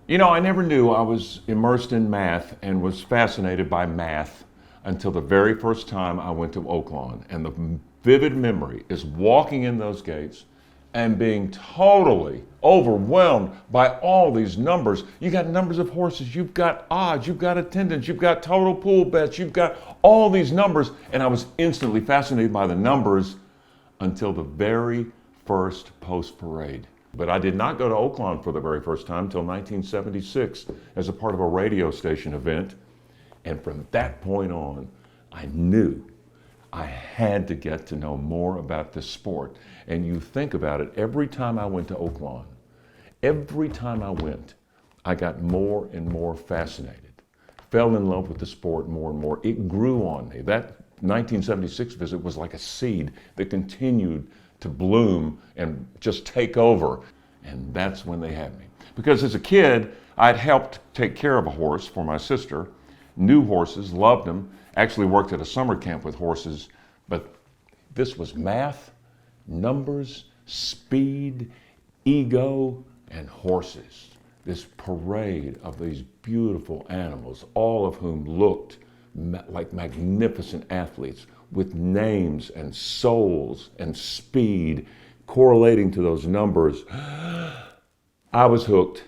You know, I never knew I was immersed in math and was fascinated by math until the very first time I went to Oaklawn. And the vivid memory is walking in those gates and being totally overwhelmed by all these numbers. You got numbers of horses, you've got odds, you've got attendance, you've got total pool bets, you've got all these numbers. And I was instantly fascinated by the numbers until the very first post parade. But I did not go to Oaklawn for the very first time until 1976 as a part of a radio station event. And from that point on, I knew I had to get to know more about this sport. And you think about it, every time I went to Oaklawn, every time I went, I got more and more fascinated. Fell in love with the sport more and more. It grew on me. That 1976 visit was like a seed that continued to bloom and just take over. And that's when they had me. Because as a kid, I'd helped take care of a horse for my sister, knew horses, loved them, actually worked at a summer camp with horses, but this was math, numbers, speed, ego, and horses. This parade of these beautiful animals, all of whom looked like magnificent athletes with names and souls and speed correlating to those numbers. I was hooked.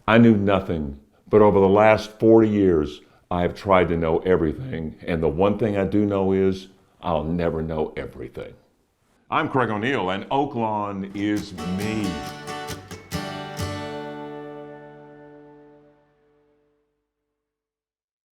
I knew nothing, but over the last 40 years, I have tried to know everything, and the one thing I do know is I'll never know everything. I'm Craig O'Neill, and Oaklawn is me.